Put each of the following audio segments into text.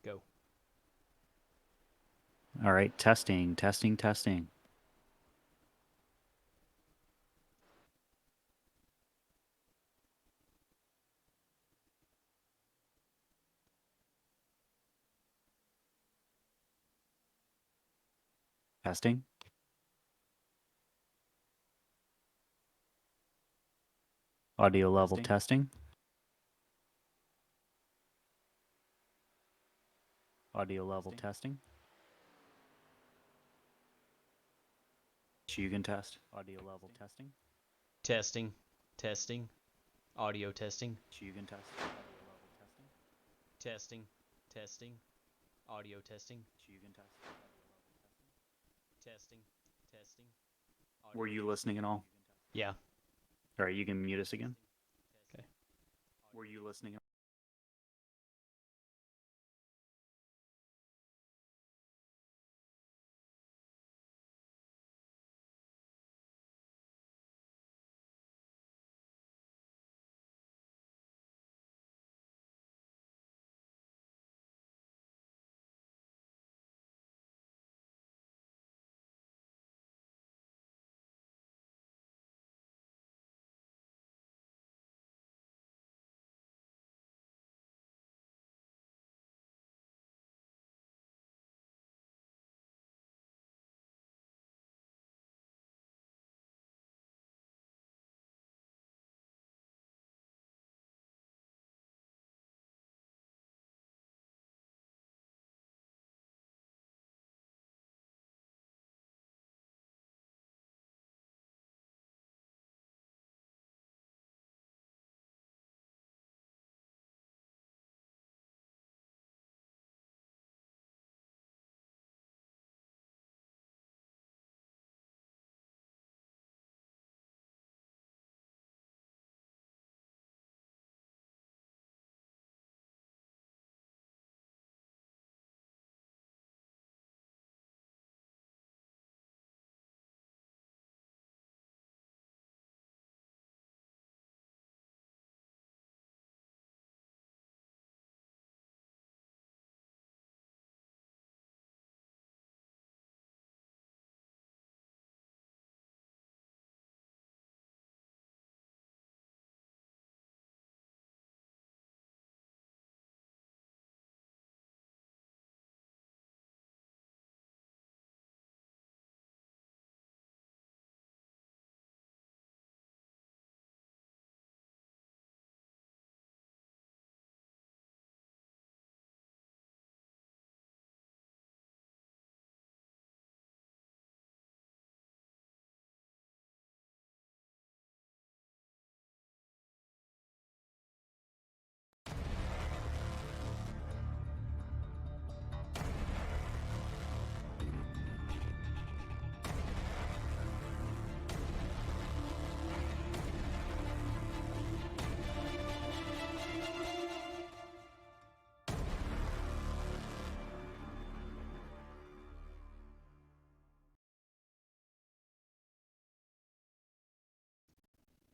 Go. All right, testing, testing, testing. Testing. Audio level testing. Audio level testing. You can test. Audio level testing. Testing. Testing. Audio testing. You can test. Audio level testing. Testing. Testing. Audio testing. You can test. Audio level testing. Testing. Testing. Were Audio you testing. listening at all? Yeah. All right, you can mute us again. Okay. Were you listening?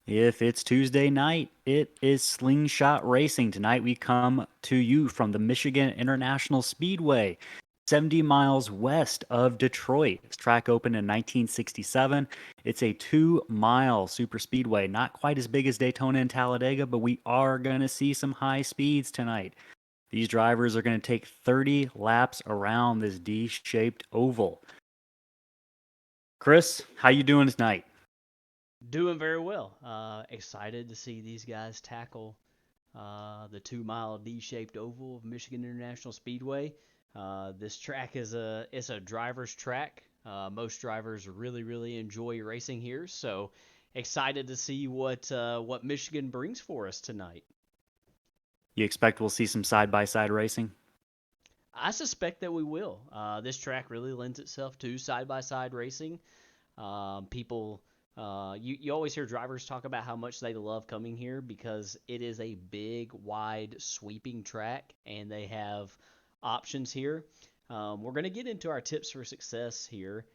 If it's Tuesday night, it is Slingshot Racing. Tonight we come to you from the Michigan International Speedway, 70 miles west of Detroit. This track opened in 1967. It's a 2-mile super speedway, not quite as big as Daytona and Talladega, but we are going to see some high speeds tonight. These drivers are going to take 30 laps around this D-shaped oval. Chris, how you doing tonight? Doing very well. Excited to see these guys tackle the 2 mile D-shaped oval of Michigan International Speedway. This track is a driver's track. Most drivers really enjoy racing here, so excited to see what Michigan brings for us tonight. You expect we'll see some side-by-side racing? I suspect that we will. This track really lends itself to side by side racing. People, you always hear drivers talk about how much they love coming here because it is a big, wide, sweeping track, and they have options here. We're going to get into our tips for success here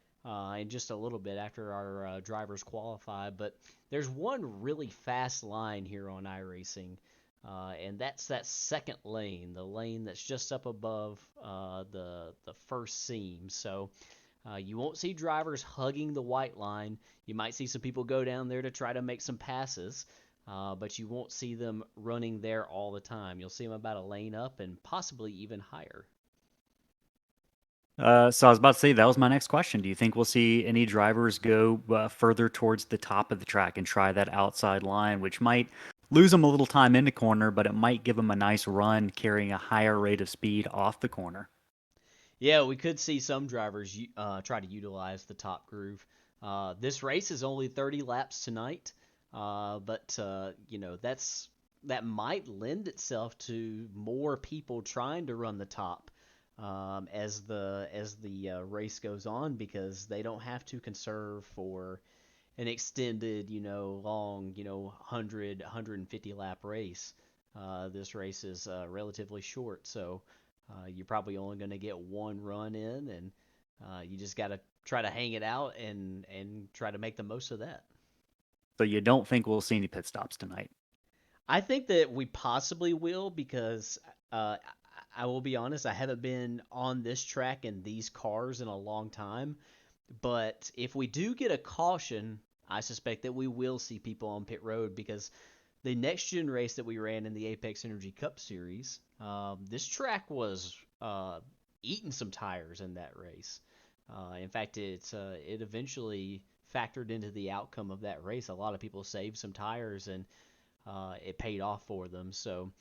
in just a little bit after our drivers qualify, but there's one really fast line here on iRacing and that's that second lane, the lane that's just up above the first seam. So you won't see drivers hugging the white line. You might see some people go down there to try to make some passes, but you won't see them running there all the time. You'll see them about a lane up and possibly even higher. So I was about to say that was my next question. Do you think we'll see any drivers go further towards the top of the track and try that outside line, which might lose them a little time in the corner, but it might give them a nice run carrying a higher rate of speed off the corner? Yeah, we could see some drivers try to utilize the top groove. This race is only 30 laps tonight, but that might lend itself to more people trying to run the top as the race goes on because they don't have to conserve for an extended, long, 100, 150 lap race. This race is relatively short, so you're probably only going to get one run in, and you just got to try to hang it out and try to make the most of that. So you don't think we'll see any pit stops tonight? I think that we possibly will because I will be honest, I haven't been on this track and these cars in a long time. But if we do get a caution, I suspect that we will see people on pit road because the next gen race that we ran in the Apex Energy Cup Series, this track was eating some tires in that race. In fact, it eventually factored into the outcome of that race. A lot of people saved some tires, and it paid off for them. So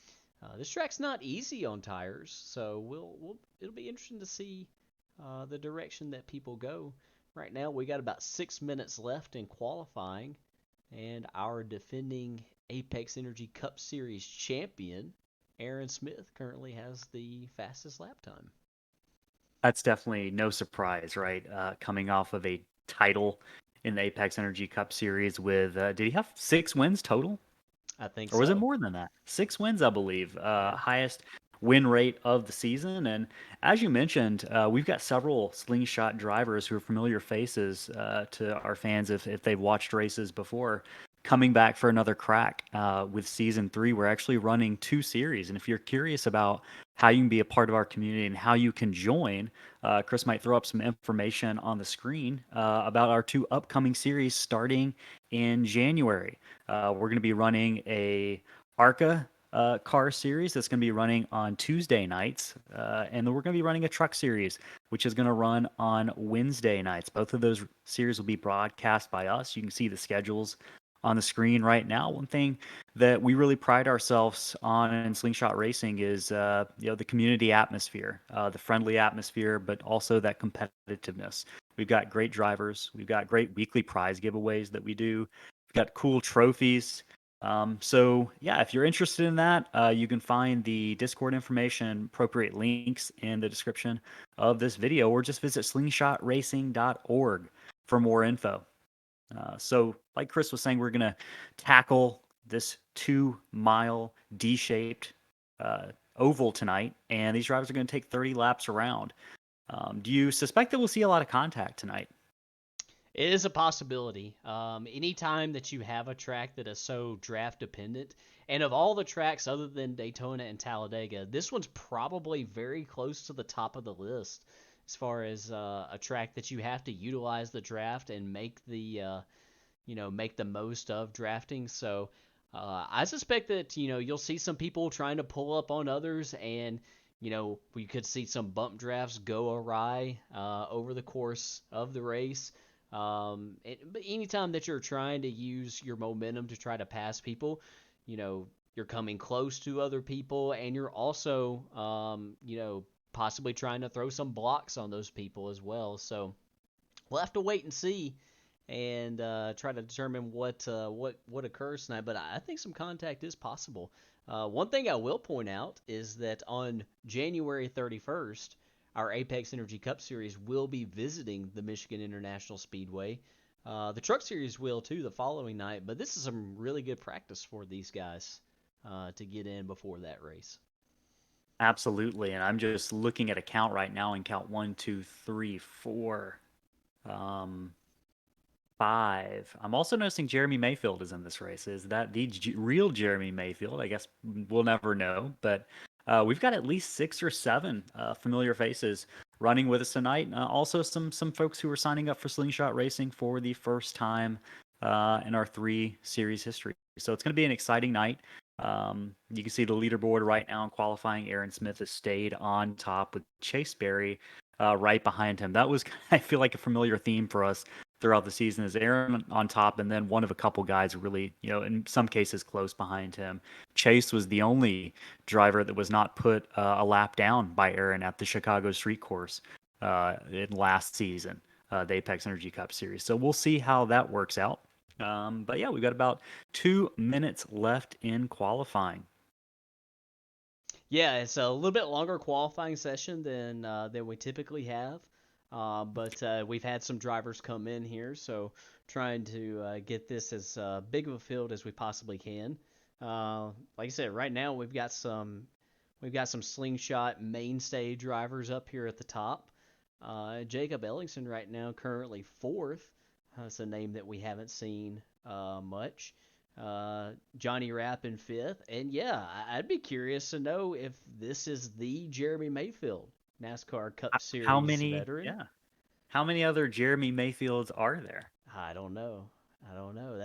this track's not easy on tires. So it'll be interesting to see the direction that people go. Right now, we got about 6 minutes left in qualifying, and our defending Apex Energy Cup Series champion, Aaron Smith, currently has the fastest lap time. That's definitely no surprise, right? Coming off of a title in the Apex Energy Cup Series with, did he have 6 wins total? I think Or was it so. more than that? 6 wins, I believe. Yeah. Highest win rate of the season. And as you mentioned, we've got several slingshot drivers who are familiar faces to our fans if they've watched races before. Coming back for another crack with season three, we're actually running 2 series. And if you're curious about how you can be a part of our community and how you can join, Chris might throw up some information on the screen about our 2 upcoming series starting in January. We're going to be running a ARCA car series that's going to be running on Tuesday nights, and then we're going to be running a truck series, which is going to run on Wednesday nights. Both of those series will be broadcast by us. You can see the schedules on the screen right now. One thing that we really pride ourselves on in slingshot racing is the community atmosphere, the friendly atmosphere, but also that competitiveness. We've got great drivers. We've got great weekly prize giveaways that we do. We've got cool trophies. So yeah, if you're interested in that, you can find the Discord information, appropriate links in the description of this video, or just visit slingshotracing.org for more info. So, like Chris was saying, we're going to tackle this 2 mile D shaped oval tonight, and these drivers are going to take 30 laps around. Do you suspect that we'll see a lot of contact tonight? It is a possibility. Anytime that you have a track that is so draft dependent, and of all the tracks other than Daytona and Talladega, this one's probably very close to the top of the list as far as a track that you have to utilize the draft and make the most of drafting. So I suspect that you'll see some people trying to pull up on others, and we could see some bump drafts go awry over the course of the race. But anytime that you're trying to use your momentum to try to pass people, you're coming close to other people, and you're also, possibly trying to throw some blocks on those people as well. So we'll have to wait and see and try to determine what occurs tonight. But I think some contact is possible. One thing I will point out is that on January 31st, our Apex Energy Cup Series will be visiting the Michigan International Speedway. The Truck Series will too the following night, but this is some really good practice for these guys to get in before that race. Absolutely. And I'm just looking at a count right now and count one, two, three, four. Um, 5. I'm also noticing Jeremy Mayfield is in this race. Is that the real Jeremy Mayfield? I guess we'll never know. But we've got at least 6 or 7 familiar faces running with us tonight. Also, some folks who are signing up for Slingshot Racing for the first time in our 3 series history. So it's going to be an exciting night. You can see the leaderboard right now in qualifying. Aaron Smith has stayed on top with Chase Berry right behind him. That was, I feel like, a familiar theme for us throughout the season is Aaron on top, and then one of a couple guys really, in some cases close behind him. Chase was the only driver that was not put a lap down by Aaron at the Chicago Street Course in last season, the Apex Energy Cup Series. So we'll see how that works out. But yeah, we've got about 2 minutes left in qualifying. Yeah, it's a little bit longer qualifying session than we typically have, but we've had some drivers come in here, so trying to get this as big of a field as we possibly can. Like I said, right now we've got some slingshot mainstay drivers up here at the top. Jacob Ellingson right now currently fourth. That's a name that we haven't seen much. Johnny Rapp in fifth. And yeah, I'd be curious to know if this is the Jeremy Mayfield NASCAR Cup How Series many? veteran. Yeah. How many other Jeremy Mayfields are there? I don't know. I don't know.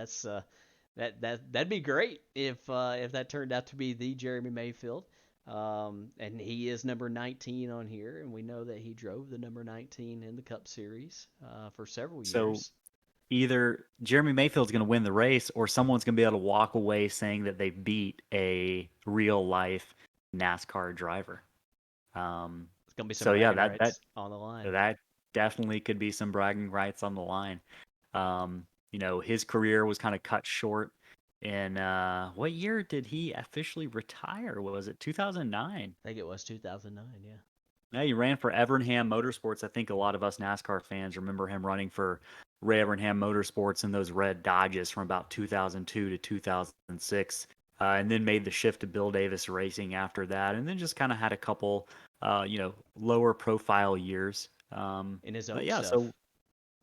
That'd be great if that turned out to be the Jeremy Mayfield. And he is number 19 on here, and we know that he drove the number 19 in the Cup Series for several So years. either Jeremy Mayfield's going to win the race or someone's going to be able to walk away saying that they beat a real life NASCAR driver. Um, It's gonna be some so yeah, bragging that that rights on the line. that definitely could be some bragging rights on the line. His career was kind of cut short in what year did he officially retire? Was it 2009? I think it was 2009. Yeah. Yeah, he ran for Evernham Motorsports. I think a lot of us NASCAR fans remember him running for Ray Evernham Motorsports in those red Dodges from about 2002 to 2006, and then made the shift to Bill Davis Racing after that, and then just kind of had a couple, lower profile years. In his But own yeah, so stuff.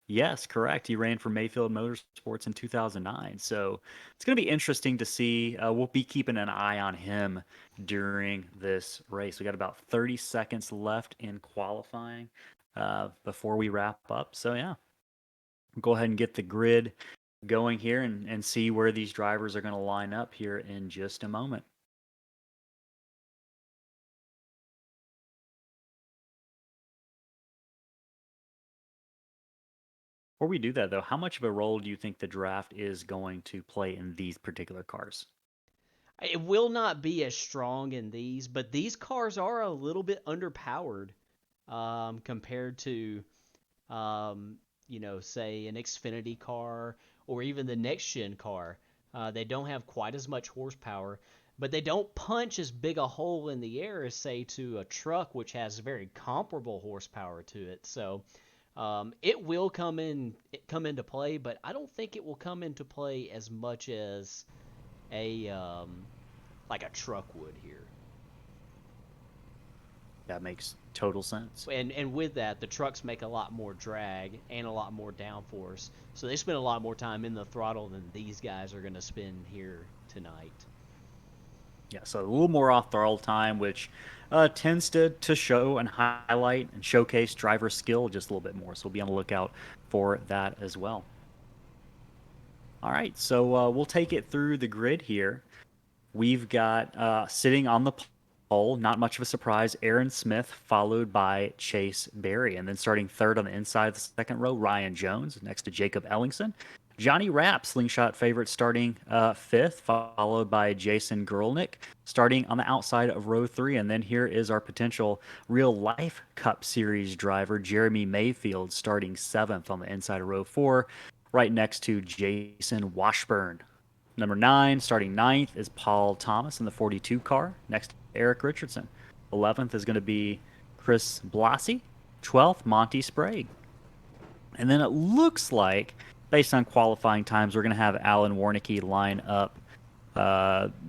yes, correct. He ran for Mayfield Motorsports in 2009. So it's going to be interesting to see. We'll be keeping an eye on him during this race. We got about 30 seconds left in qualifying before we wrap up. So yeah, we'll go ahead and get the grid going here and see where these drivers are going to line up here in just a moment. Before we do that, though, how much of a role do you think the draft is going to play in these particular cars? It will not be as strong in these, but these cars are a little bit underpowered compared to, say an Xfinity car or even the next gen car. They don't have quite as much horsepower, but they don't punch as big a hole in the air as, say, to a truck, which has very comparable horsepower to it. So it will come into play, but I don't think it will come into play as much as a like a truck would here. That makes total sense. And with that, the trucks make a lot more drag and a lot more downforce, so they spend a lot more time in the throttle than these guys are going to spend here tonight. Yeah, so a little more off throttle time, which tends to show and highlight and showcase driver skill just a little bit more. So we'll be on the lookout for that as well. All right, so we'll take it through the grid here. We've got sitting on the pole, not much of a surprise, Aaron Smith, followed by Chase Berry. And then starting third on the inside of the second row, Ryan Jones, next to Jacob Ellingson. Johnny Rapp, slingshot favorite, starting fifth, followed by Jason Gurlnick, starting on the outside of row three. And then here is our potential real life Cup Series driver, Jeremy Mayfield, starting seventh on the inside of row four, right next to Jason Washburn. Number 9, starting ninth, is Paul Thomas in the 42 car, next to Eric Richardson. 11th is going to be Chris Blassie. 12th, Monty Sprague. And then it looks like, based on qualifying times, we're going to have Alan Warnicki line up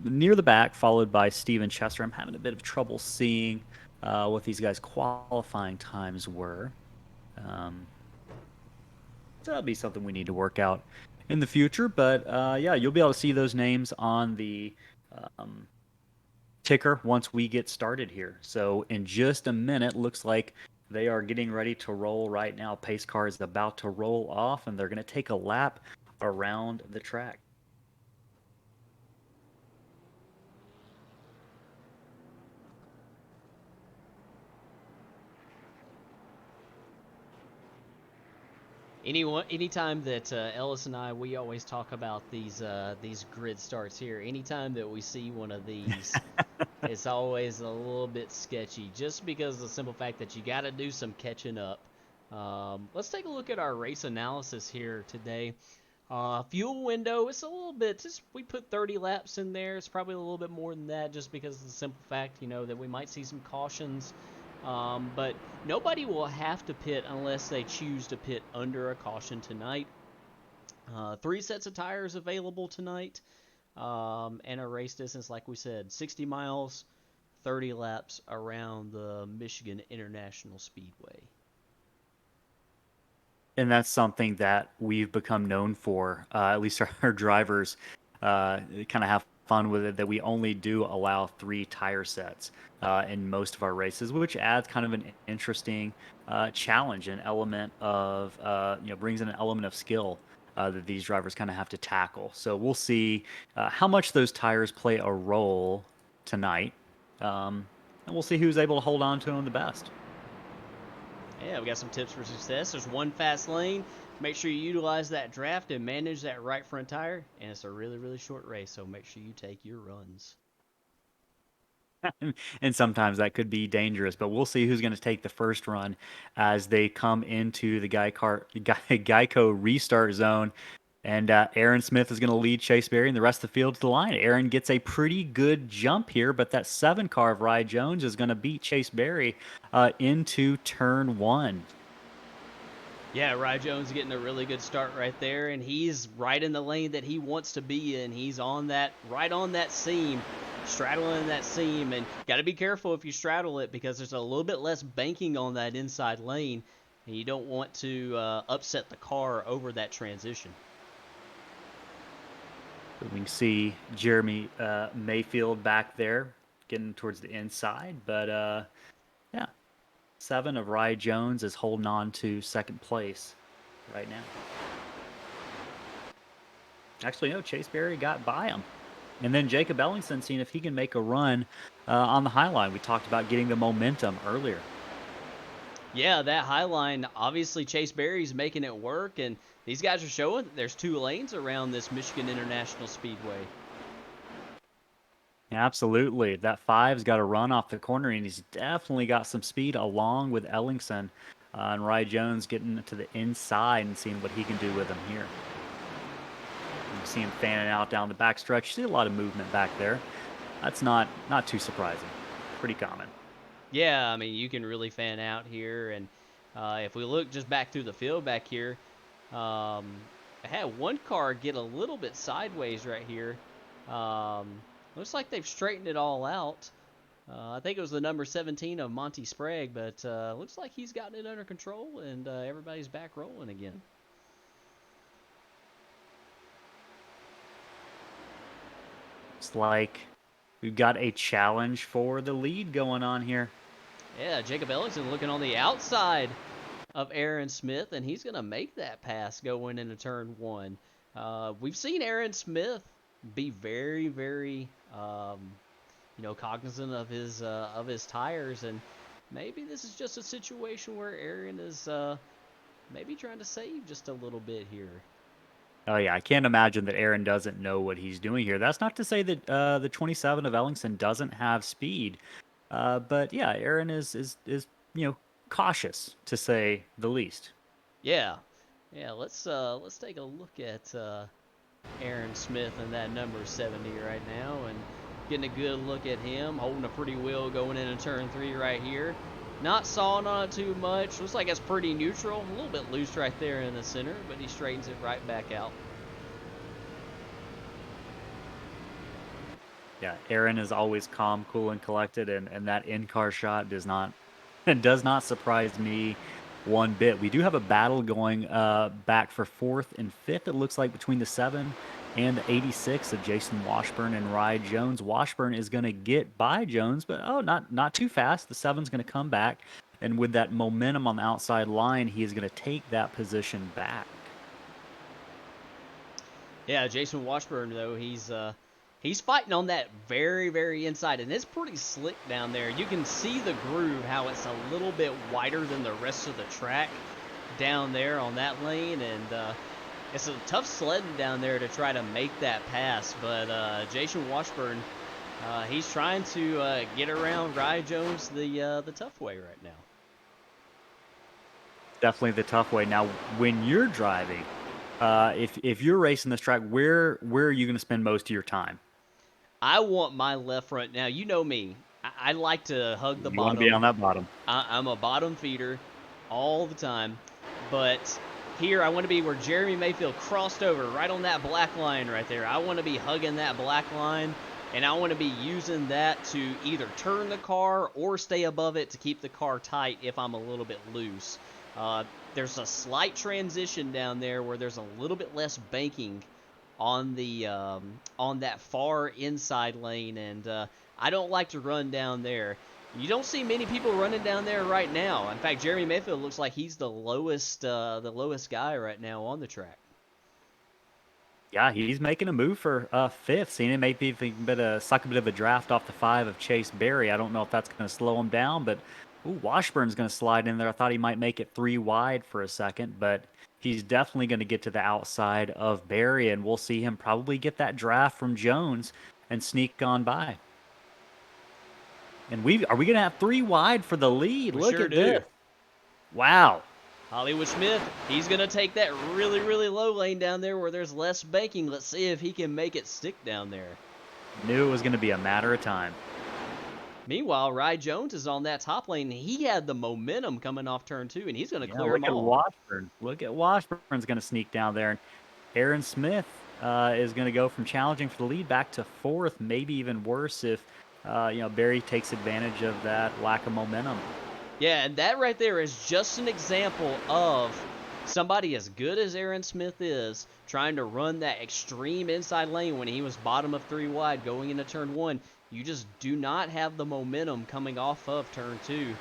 near the back, followed by Steven Chester. I'm having a bit of trouble seeing what these guys' qualifying times were. that'll be something we need to work out in the future. But yeah, you'll be able to see those names on the um, ticker once we get started here. So in just a minute, looks like they are getting ready to roll right now. Pace car is about to roll off, and they're going to take a lap around the track. Anytime that Ellis and I, we always talk about these grid starts here. Anytime that we see one of these, it's always a little bit sketchy, just because of the simple fact that you got to do some catching up. Let's take a look at our race analysis here today. Fuel window, it's a little bit, just we put 30 laps in there. It's probably a little bit more than that, just because of the simple fact, that we might see some cautions. But nobody will have to pit unless they choose to pit under a caution tonight. 3 sets of tires available tonight, and a race distance, like we said, 60 miles, 30 laps around the Michigan International Speedway. And that's something that we've become known for. At least our drivers kind of have fun with it. That we only do allow 3 tire sets in most of our races, which adds kind of an interesting challenge, an element of brings in an element of skill that these drivers kind of have to tackle. So we'll see how much those tires play a role tonight, and we'll see who's able to hold on to them the best. Yeah, we got some tips for success. There's one fast lane. Make sure you utilize that draft and manage that right front tire. And it's a really, really short race, so make sure you take your runs. And sometimes that could be dangerous, but we'll see who's going to take the first run as they come into the Geico restart zone. And Aaron Smith is going to lead Chase Berry and the rest of the field to the line. Aaron gets a pretty good jump here, but that 7 car of Rye Jones is going to beat Chase Berry into turn 1. Yeah, Rye Jones getting a really good start right there, and he's right in the lane that he wants to be in. He's right on that seam, straddling that seam, and got to be careful if you straddle it because there's a little bit less banking on that inside lane, and you don't want to upset the car over that transition. We can see Jeremy Mayfield back there getting towards the inside, but yeah, 7 of Rye Jones is holding on to second place right now. Actually, no, Chase Berry got by him. And then Jacob Ellingson seeing if he can make a run on the high line. We talked about getting the momentum earlier. Yeah, that high line, obviously Chase Berry's making it work, and these guys are showing that there's 2 lanes around this Michigan International Speedway. Absolutely. That 5's got a run off the corner, and he's definitely got some speed along with Ellingson. And Rye Jones getting to the inside and seeing what he can do with him here. You see him fanning out down the backstretch. You see a lot of movement back there. That's not too surprising. Pretty common. Yeah, I mean, you can really fan out here, and if we look just back through the field back here, I had one car get a little bit sideways right here. Looks like they've straightened it all out. I think it was the number 17 of Monty Sprague, but looks like he's gotten it under control, and everybody's back rolling again. It's like we've got a challenge for the lead going on here. Yeah, Jacob Ellingson looking on the outside of Aaron Smith, and he's going to make that pass going into turn 1. We've seen Aaron Smith be very, very, cognizant of his tires, and maybe this is just a situation where Aaron is maybe trying to save just a little bit here. Oh yeah, I can't imagine that Aaron doesn't know what he's doing here. That's not to say that the 27 of Ellingson doesn't have speed, but yeah, Aaron is cautious to say the least. Yeah, yeah. Let's take a look at Aaron Smith and that number 70 right now, and getting a good look at him holding a pretty wheel going into turn 3 right here. Not sawing on it too much. Looks like it's pretty neutral. A little bit loose right there in the center, but he straightens it right back out. Yeah, Aaron is always calm, cool, and collected, and that in-car shot does not surprise me one bit. We do have a battle going back for 4th and 5th, it looks like, between the 7 and the 86 of Jason Washburn and Rye Jones. Washburn is going to get by Jones, but not too fast. The 7's going to come back, and with that momentum on the outside line, he is going to take that position back. Yeah, Jason Washburn though he's fighting on that very very inside, and it's pretty slick down there. You can see the groove, how it's a little bit wider than the rest of the track down there on that lane, and it's a tough sledding down there to try to make that pass. But Jason Washburn, he's trying to get around Rye Jones the tough way right now. Definitely the tough way. Now, when you're driving, if you're racing this track, where are you going to spend most of your time? I want my left front. Now, you know me. I like to hug the You want to be bottom. on that bottom. I'm a bottom feeder all the time. But here, I want to be where Jeremy Mayfield crossed over, right on that black line right there. I want to be hugging that black line, and I want to be using that to either turn the car or stay above it to keep the car tight if I'm a little bit loose. There's a slight transition down there where there's a little bit less banking on the on that far inside lane, and I don't like to run down there. You don't see many people running down there right now. In fact, Jeremy Mayfield looks like he's the lowest guy right now on the track. Yeah, he's making a move for 5th. Seeing him maybe suck a bit of a draft off the 5 of Chase Berry. I don't know if that's going to slow him down, but Washburn's going to slide in there. I thought he might make it 3 wide for a second, but he's definitely going to get to the outside of Berry, and we'll see him probably get that draft from Jones and sneak on by. And are we going to have 3 wide for the lead? We Look sure at do. this. Wow. Hollywood Smith, he's going to take that really, really low lane down there where there's less banking. Let's see if he can make it stick down there. Knew it was going to be a matter of time. Meanwhile, Rye Jones is on that top lane. He had the momentum coming off turn 2, and he's going to clear them all. Washburn. Look at Washburn's going to sneak down there. And Aaron Smith is going to go from challenging for the lead back to 4th, maybe even worse if Berry takes advantage of that lack of momentum. Yeah, and that right there is just an example of somebody as good as Aaron Smith is trying to run that extreme inside lane when he was bottom of 3 wide going into turn 1. You just do not have the momentum coming off of turn 2,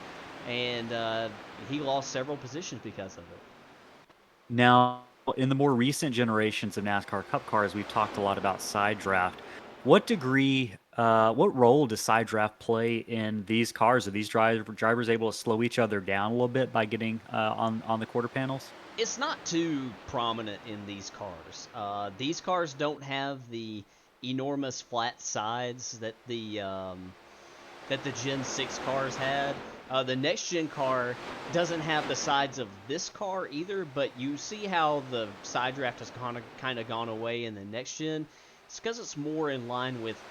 and he lost several positions because of it. Now, in the more recent generations of NASCAR Cup cars, we've talked a lot about side draft. What role does side draft play in these cars? Are these drivers able to slow each other down a little bit by getting on the quarter panels? It's not too prominent in these cars. These cars don't have the enormous flat sides that the Gen 6 cars had. The next gen car doesn't have the sides of this car either, but you see how the side draft has kind of gone away in the next gen. It's because it's more in line with,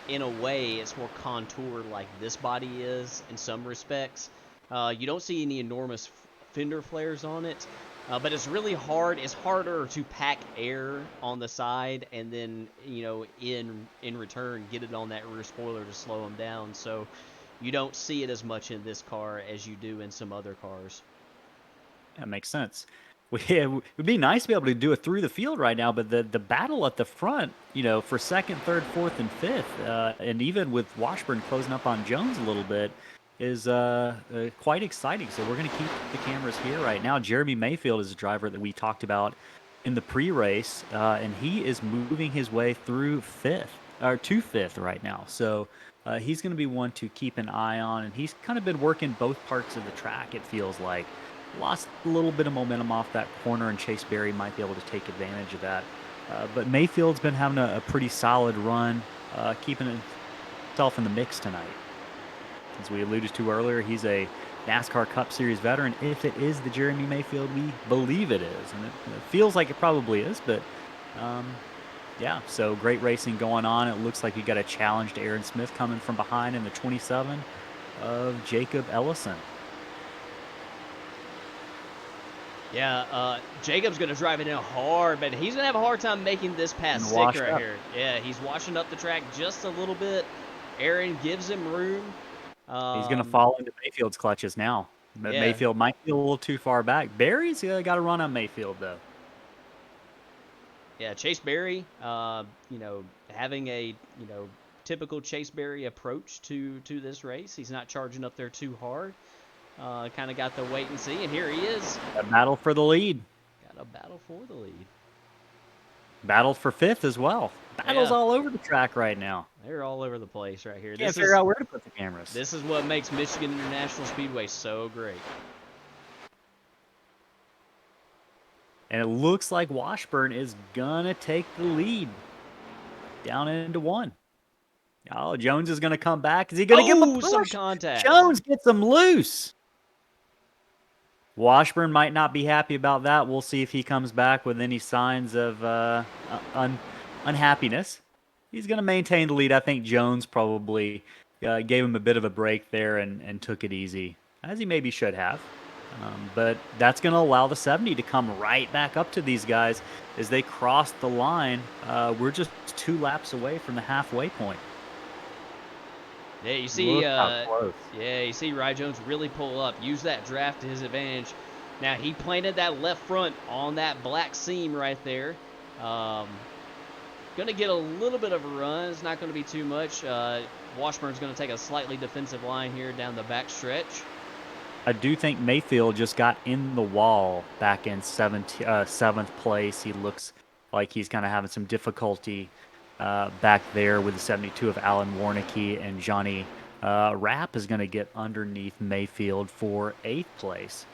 in a way, it's more contour like this body is in some respects. You don't see any enormous fender flares on it, but it's really hard. It's harder to pack air on the side and then, in return, get it on that rear spoiler to slow them down. So you don't see it as much in this car as you do in some other cars. That makes sense. It would be nice to be able to do it through the field right now, but the battle at the front, for 2nd, 3rd, 4th, and 5th, and even with Washburn closing up on Jones a little bit, is quite exciting. So we're going to keep the cameras here right now. Jeremy Mayfield is a driver that we talked about in the pre-race, and he is moving his way through 5th, or to 5th right now. So he's going to be one to keep an eye on, and he's kind of been working both parts of the track, it feels like. Lost a little bit of momentum off that corner, and Chase Berry might be able to take advantage of that. But Mayfield's been having a pretty solid run, keeping himself in the mix tonight. As we alluded to earlier, he's a NASCAR Cup Series veteran. If it is the Jeremy Mayfield we believe it is, and it feels like it probably is, but yeah, so great racing going on. It looks like we got a challenge to Aaron Smith coming from behind in the 27 of Jacob Ellison. Yeah, Jacob's going to drive it in hard, but he's going to have a hard time making this pass stick right here. Yeah, he's washing up the track just a little bit. Aaron gives him room. He's going to fall into Mayfield's clutches now. Yeah. Mayfield might be a little too far back. Barry's got to run on Mayfield, though. Yeah, Chase Berry, having a, typical Chase Berry approach to this race. He's not charging up there too hard. Kind of got the wait and see, and here he is. A battle for the lead. Got a battle for the lead. Battle for fifth as well. Battles all over the track right now. They're all over the place right here. Can't figure out where to put the cameras. This is what makes Michigan International Speedway so great. And it looks like Washburn is going to take the lead down into one. Oh, Jones is going to come back. Is he going to give him a push? Some contact. Jones gets him loose. Washburn might not be happy about that. We'll see if he comes back with any signs of unhappiness. He's going to maintain the lead. I think Jones probably gave him a bit of a break there and took it easy, as he maybe should have. But that's going to allow the 70 to come right back up to these guys as they cross the line. We're just 2 laps away from the halfway point. Yeah, you see Rye Jones really pull up, use that draft to his advantage. Now, he planted that left front on that black seam right there. Going to get a little bit of a run. It's not going to be too much. Washburn's going to take a slightly defensive line here down the back stretch. I do think Mayfield just got in the wall back in 7th place. He looks like he's kind of having some difficulty back there with the 72 of Alan Warnicki, and Johnny Rapp is going to get underneath Mayfield for 8th place.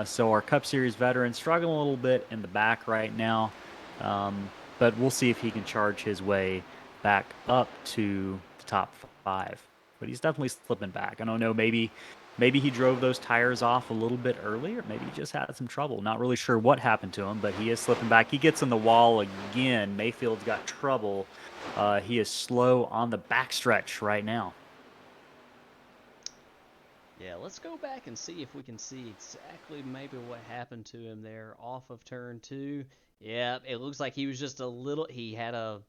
So our Cup Series veteran struggling a little bit in the back right now, but we'll see if he can charge his way back up to the top 5. But he's definitely slipping back. I don't know, maybe he drove those tires off a little bit earlier. Maybe he just had some trouble. Not really sure what happened to him, but he is slipping back. He gets in the wall again. Mayfield's got trouble. He is slow on the backstretch right now. Yeah, let's go back and see if we can see exactly maybe what happened to him there off of turn 2. Yeah, it looks like he was just he had a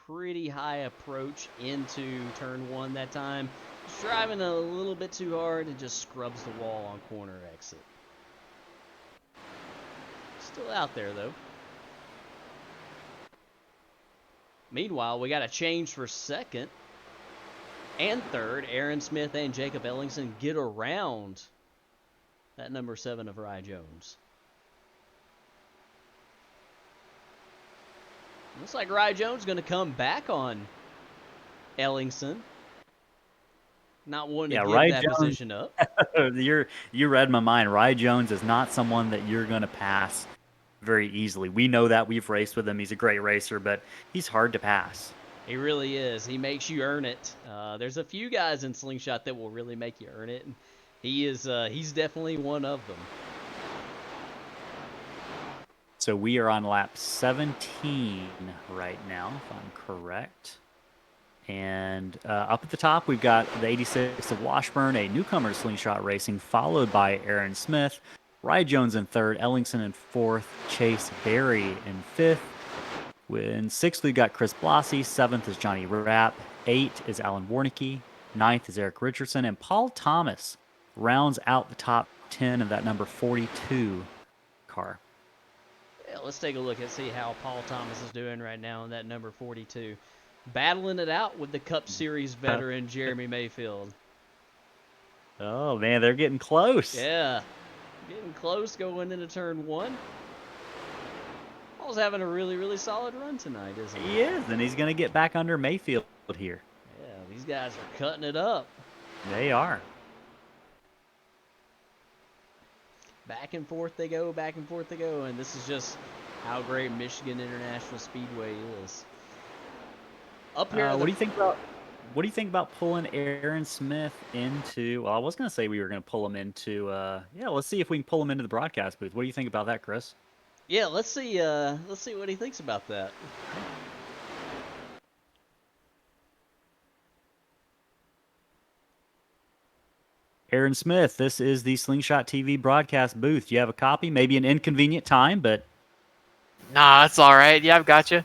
pretty high approach into turn 1 that time. He's driving a little bit too hard and just scrubs the wall on corner exit. Still out there, though. Meanwhile, we got a change for 2nd and 3rd. Aaron Smith and Jacob Ellingson get around that number 7 of Rye Jones. Looks like Rye Jones going to come back on Ellingson. Not wanting to give Rye that Jones, position up. You read my mind. Rye Jones is not someone that you're going to pass very easily. We know that. We've raced with him. He's a great racer, but he's hard to pass. He really is. He makes you earn it. There's a few guys in Slingshot that will really make you earn it, and he's definitely one of them. So we are on lap 17 right now, if I'm correct. And up at the top, we've got the 86 of Washburn, a newcomer to Slingshot Racing, followed by Aaron Smith, Rye Jones in 3rd, Ellingson in 4th, Chase Berry in 5th. In 6th, we've got Chris Blasi. 7th is Johnny Rapp. 8th is Alan Warnicki. 9th is Eric Richardson. And Paul Thomas rounds out the top 10 of that number 42 car. Yeah, let's take a look and see how Paul Thomas is doing right now in that number 42. Battling it out with the Cup Series veteran Jeremy Mayfield. Oh, man, they're getting close. Yeah, getting close going into turn 1. Paul's having a really, really solid run tonight, isn't he? He is, and he's going to get back under Mayfield here. Yeah, these guys are cutting it up. They are. Back and forth they go, and this is just how great Michigan International Speedway is. Up here, what do you think about pulling Aaron Smith into? Well, I was going to say we were going to pull him into. Let's see if we can pull him into the broadcast booth. What do you think about that, Chris? Yeah, let's see what he thinks about that. Aaron Smith, this is the Slingshot TV broadcast booth. Do you have a copy? Maybe an inconvenient time, but nah, that's all right. Yeah, I've got you.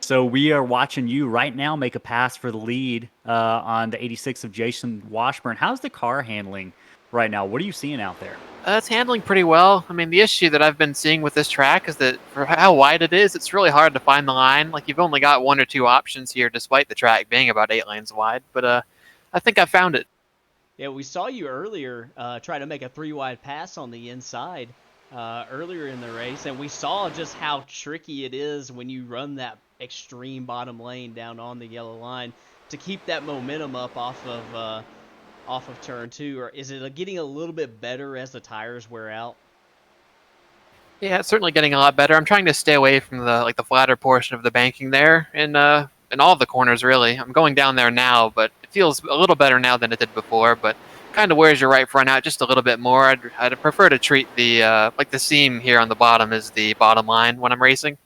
So we are watching you right now make a pass for the lead on the 86 of Jason Washburn. How's the car handling right now. What are you seeing out there? It's handling pretty well. I mean, the issue that I've been seeing with this track is that for how wide it is, it's really hard to find the line. Like, you've only got one or two options here, despite the track being about 8 lanes wide. But I think I found it. Yeah, we saw you earlier try to make a 3-wide pass on the inside earlier in the race, and we saw just how tricky it is when you run that extreme bottom lane down on the yellow line to keep that momentum up off of turn 2. Or is it getting a little bit better as the tires wear out? Yeah, it's certainly getting a lot better. I'm trying to stay away from the flatter portion of the banking there, and in all of the corners really. I'm going down there now, but it feels a little better now than it did before. But kind of wears your right front out just a little bit more. I'd prefer to treat the the seam here on the bottom as the bottom line when I'm racing.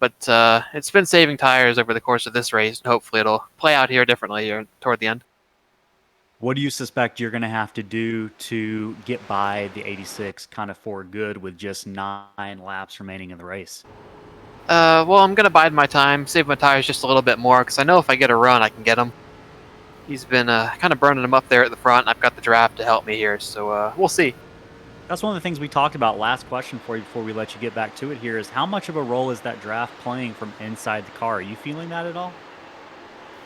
But it's been saving tires over the course of this race, and hopefully it'll play out here differently here toward the end. What do you suspect you're going to have to do to get by the 86 kind of for good with just 9 laps remaining in the race? Well, I'm going to bide my time, save my tires just a little bit more, because I know if I get a run, I can get him. He's been kind of burning them up there at the front, and I've got the draft to help me here, so we'll see. That's one of the things we talked about. Last question for you before we let you get back to it here is how much of a role is that draft playing from inside the car? Are you feeling that at all?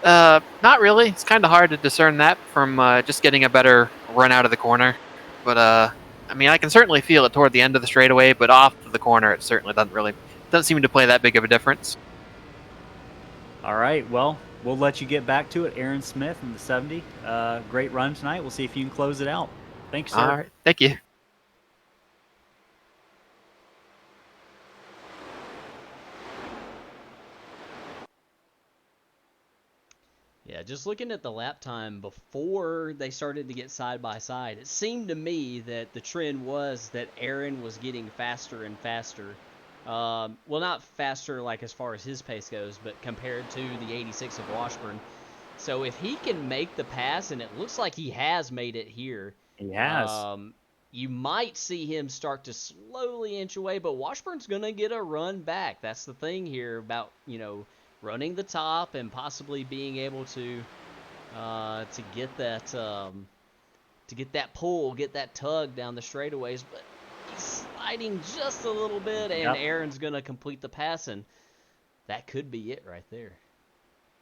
Not really. It's kind of hard to discern that from just getting a better run out of the corner. But I mean, I can certainly feel it toward the end of the straightaway, but off of the corner, it certainly doesn't seem to play that big of a difference. All right. Well, we'll let you get back to it. Aaron Smith in the 70. Great run tonight. We'll see if you can close it out. Thanks, sir. All right. Thank you. Yeah, just looking at the lap time before they started to get side by side, it seemed to me that the trend was that Aaron was getting faster and faster. Well, not faster like as far as his pace goes, but compared to the 86 of Washburn. So if he can make the pass, and it looks like he has made it here, He has. you might see him start to slowly inch away, but Washburn's going to get a run back. That's the thing here about, running the top and possibly being able to get that pull, get that tug down the straightaways. But he's sliding just a little bit, and Yep. Aaron's going to complete the pass, and that could be it right there.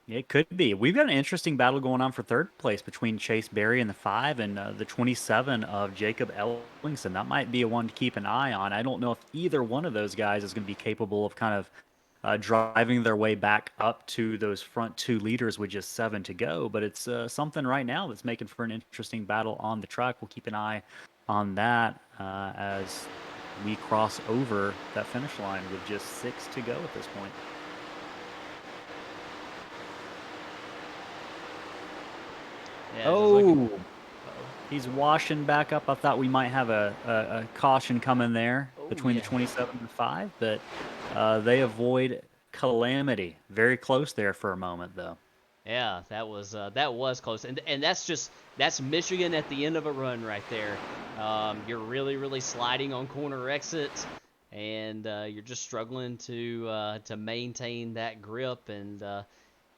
It could be. We've got an interesting battle going on for third place between Chase Berry in the 5 and the 27 of Jacob Ellingson. That might be a one to keep an eye on. I don't know if either one of those guys is going to be capable of kind of driving their way back up to those front 2 leaders with just 7 to go. But it's something right now that's making for an interesting battle on the track. We'll keep an eye on that as we cross over that finish line with just 6 to go at this point. Yeah, He's washing back up. I thought we might have a caution coming there between the 27 and the 5, but they avoid calamity. Very close there for a moment, though. Yeah, that was close, and that's Michigan at the end of a run right there. You're really sliding on corner exits, and you're just struggling to maintain that grip. And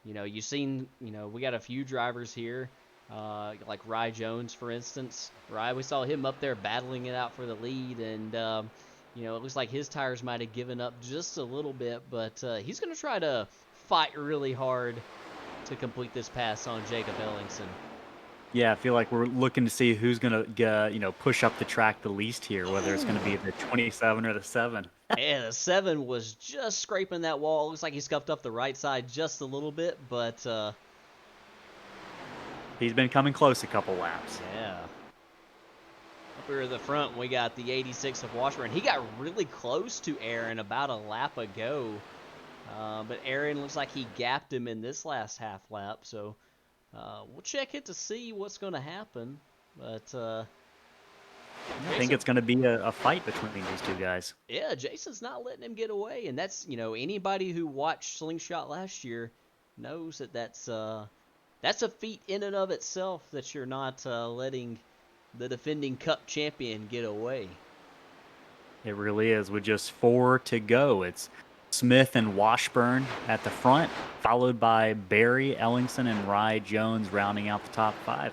you've seen we got a few drivers here, like Rye Jones, for instance. Rye, we saw him up there battling it out for the lead, and it looks like his tires might have given up just a little bit, but he's going to try to fight really hard to complete this pass on Jacob Ellingson. Yeah, I feel like we're looking to see who's going to push up the track the least here, whether it's going to be the 27 or the 7. Yeah, the 7 was just scraping that wall. Looks like he scuffed up the right side just a little bit, but he's been coming close a couple laps. Yeah. Up here at the front, we got the 86 of Washburn. He got really close to Aaron about a lap ago, but Aaron looks like he gapped him in this last half lap, so we'll check it to see what's going to happen. But I think it's going to be a fight between these two guys. Yeah, Jason's not letting him get away, and that's anybody who watched Slingshot last year knows that's a feat in and of itself that you're not letting the defending Cup champion get away. It really is. With just 4 to go, it's Smith and Washburn at the front, followed by Berry, Ellingson, and Rye Jones rounding out the top 5.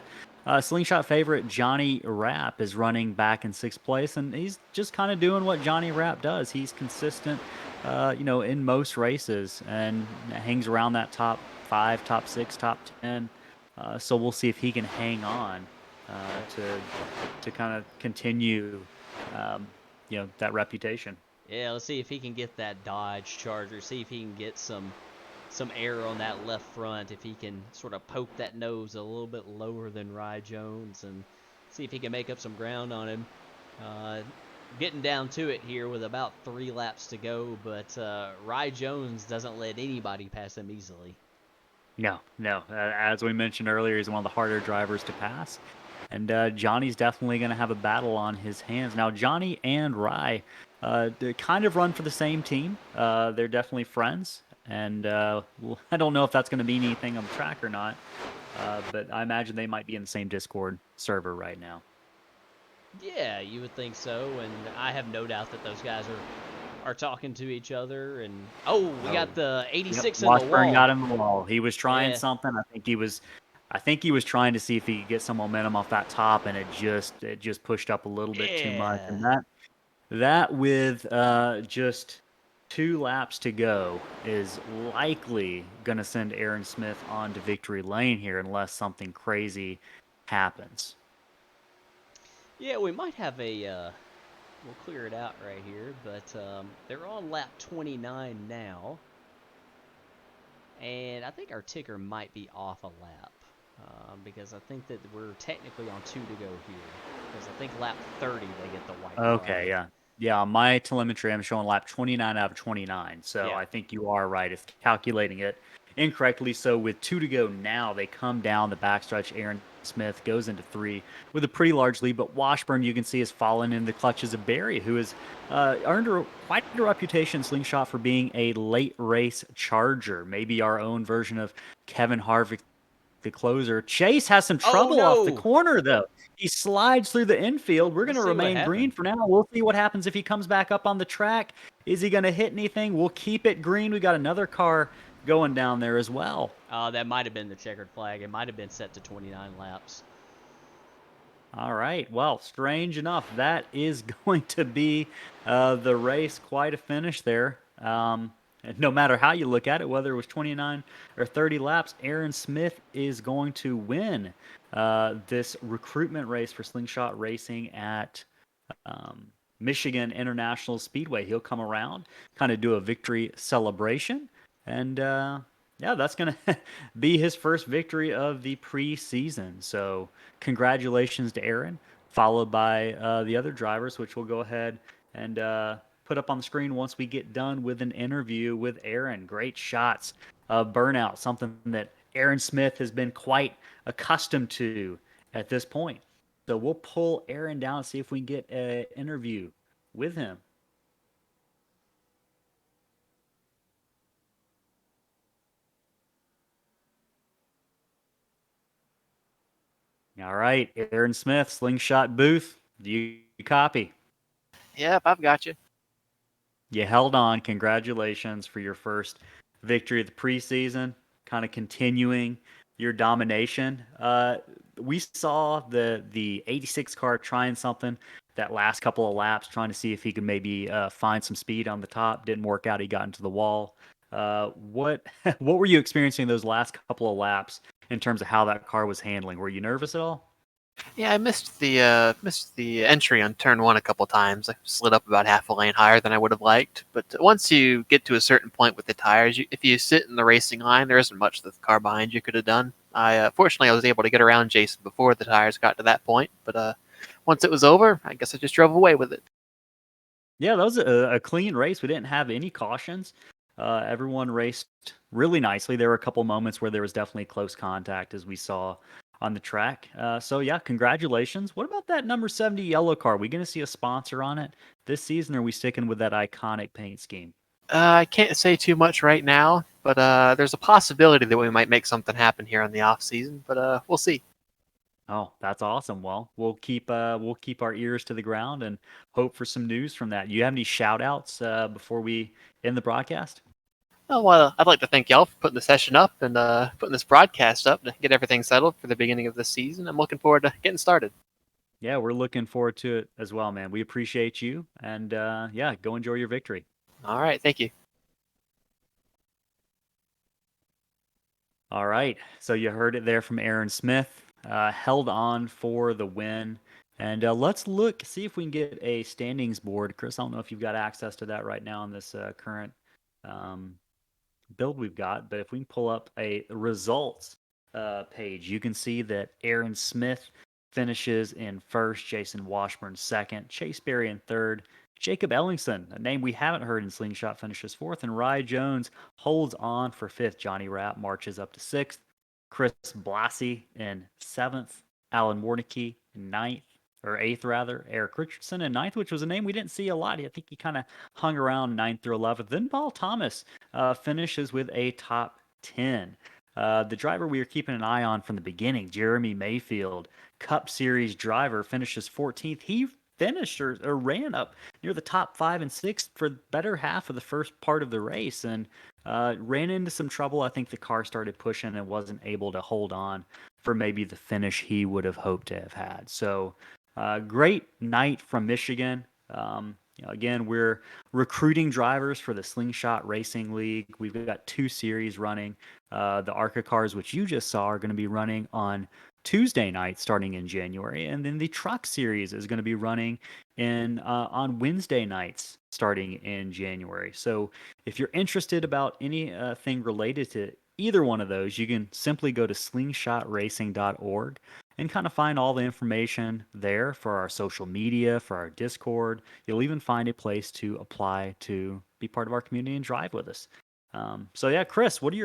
Slingshot favorite Johnny Rapp is running back in 6th place, and he's just kind of doing what Johnny Rapp does. He's consistent, in most races, and hangs around that top 5, top 6, top 10. So we'll see if he can hang on to kind of continue, that reputation. Yeah, let's see if he can get that Dodge Charger. See if he can get some air on that left front. If he can sort of poke that nose a little bit lower than Rye Jones, and see if he can make up some ground on him. Getting down to it here with about 3 laps to go, but Rye Jones doesn't let anybody pass him easily. No, no. As we mentioned earlier, he's one of the harder drivers to pass. And Johnny's definitely going to have a battle on his hands. Now, Johnny and Rye they kind of run for the same team. They're definitely friends. And I don't know if that's going to mean anything on the track or not. But I imagine they might be in the same Discord server right now. Yeah, you would think so, and I have no doubt that those guys are talking to each other. And we got the 86 in the Washburn wall. got him in the wall. He was trying Yeah. something. I think he was trying to see if he could get some momentum off that top, and it just pushed up a little bit too much. And that with just 2 laps to go is likely going to send Aaron Smith on to victory lane here unless something crazy happens. Yeah, we might have a. We'll clear it out right here, but they're on lap 29 now, and I think our ticker might be off a lap because I think that we're technically on 2 to go here, because I think lap 30 they get the white Okay, flag. yeah. On my telemetry, I'm showing lap 29 out of 29, so Yeah. I think you are right. It's calculating it incorrectly. So with 2 to go now, they come down the backstretch. Aaron Smith goes into 3 with a pretty large lead, but Washburn, you can see, has fallen in the clutches of Barry, who has earned quite a reputation, Slingshot, for being a late race charger. Maybe our own version of Kevin Harvick, the closer. Chase has some trouble off the no! corner, though. He slides through the infield. We're going Let's to see what remain green happened. for now. We'll see what happens if he comes back up on the track. Is he going to hit anything? We'll keep it green. We got another car going down there as well. That might have been the checkered flag. It might have been set to 29 laps. All right. Well, strange enough, that is going to be the race. Quite a finish there. And no matter how you look at it, whether it was 29 or 30 laps, Aaron Smith is going to win this recruitment race for Slingshot Racing at Michigan International Speedway. He'll come around, kind of do a victory celebration, and that's going to be his first victory of the preseason. So congratulations to Aaron, followed by the other drivers, which we'll go ahead and put up on the screen once we get done with an interview with Aaron. Great shots of burnout, something that Aaron Smith has been quite accustomed to at this point. So we'll pull Aaron down and see if we can get an interview with him. All right, Aaron Smith, Slingshot booth. Do you copy? Yep, I've got you. You held on. Congratulations for your first victory of the preseason, kind of continuing your domination. We saw the 86 car trying something that last couple of laps, trying to see if he could maybe find some speed on the top. Didn't work out. He got into the wall. What what were you experiencing those last couple of laps in terms of how that car was handling? Were you nervous at all? Yeah, I missed the entry on turn 1 a couple times. I slid up about half a lane higher than I would have liked. But once you get to a certain point with the tires, if you sit in the racing line, there isn't much that the car behind you could have done. Fortunately, I was able to get around Jason before the tires got to that point. But once it was over, I guess I just drove away with it. Yeah, that was a clean race. We didn't have any cautions. Everyone raced really nicely. There were a couple moments where there was definitely close contact, as we saw on the track. So yeah, congratulations. What about that number 70 yellow car? Are we going to see a sponsor on it this season, or are we sticking with that iconic paint scheme? I can't say too much right now, but there's a possibility that we might make something happen here in the off season. But we'll see. Oh, that's awesome. Well, we'll keep our ears to the ground and hope for some news from that. You have any shout outs before we end the broadcast? Oh, well, I'd like to thank y'all for putting the session up and putting this broadcast up to get everything settled for the beginning of this season. I'm looking forward to getting started. Yeah, we're looking forward to it as well, man. We appreciate you, and yeah, go enjoy your victory. All right, thank you. All right, so you heard it there from Aaron Smith, held on for the win. And let's look, see if we can get a standings board. Chris, I don't know if you've got access to that right now on this current um, build we've got, but if we can pull up a results page, you can see that Aaron Smith finishes in first, Jason Washburn second, Chase Berry in third, Jacob Ellingson, a name we haven't heard in Slingshot, finishes fourth, and Rye Jones holds on for fifth. Johnny Rapp marches up to sixth, Chris Blassie in seventh, Alan Warnicki in ninth, or eighth rather, Eric Richardson in ninth, which was a name we didn't see a lot. I think he kind of hung around ninth through 11th. Then Paul Thomas finishes with a top 10. The driver we were keeping an eye on from the beginning, Jeremy Mayfield, Cup Series driver, finishes 14th. He finished or ran up near the top 5 and 6 for the better half of the first part of the race, and ran into some trouble. I think the car started pushing and wasn't able to hold on for maybe the finish he would have hoped to have had. So great night from Michigan. Again, we're recruiting drivers for the Slingshot Racing League. We've got 2 series running. The ARCA cars, which you just saw, are going to be running on Tuesday night starting in January. And then the Truck Series is going to be running on Wednesday nights starting in January. So if you're interested about anything related to either one of those, you can simply go to slingshotracing.org and kind of find all the information there for our social media, for our Discord. You'll even find a place to apply to be part of our community and drive with us. So yeah, Chris, what are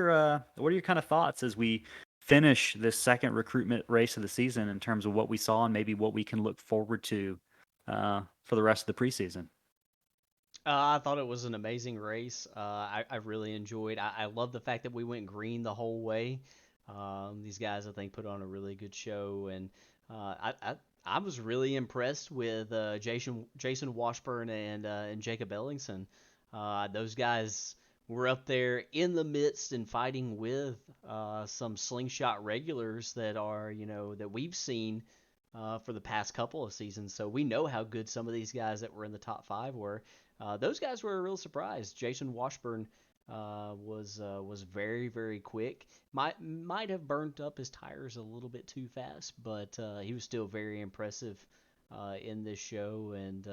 your kind of thoughts as we finish this second recruitment race of the season in terms of what we saw and maybe what we can look forward to for the rest of the preseason? I thought it was an amazing race. I really enjoyed. I love the fact that we went green the whole way. These guys, I think, put on a really good show, and I was really impressed with Jason Washburn and Jacob Ellingson. Those guys were up there in the midst and fighting with some slingshot regulars that are that we've seen for the past couple of seasons. So we know how good some of these guys that were in the top 5 were. Those guys were a real surprise. Jason Washburn was very, very quick. Might have burnt up his tires a little bit too fast, but he was still very impressive in this show. And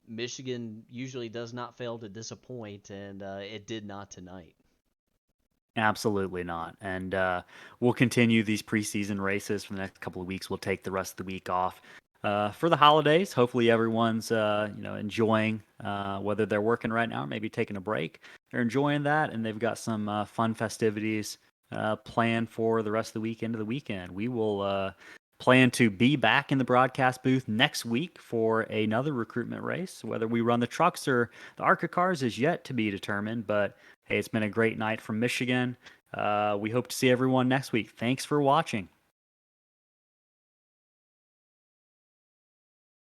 Michigan usually does not fail to disappoint, and it did not tonight. Absolutely not. And we'll continue these preseason races for the next couple of weeks. We'll take the rest of the week off for the holidays. Hopefully, everyone's enjoying whether they're working right now or maybe taking a break. They're enjoying that, and they've got some fun festivities planned for the rest of the week into the weekend. We will plan to be back in the broadcast booth next week for another recruitment race. Whether we run the trucks or the ARCA cars is yet to be determined, but hey, it's been a great night from Michigan. We hope to see everyone next week. Thanks for watching.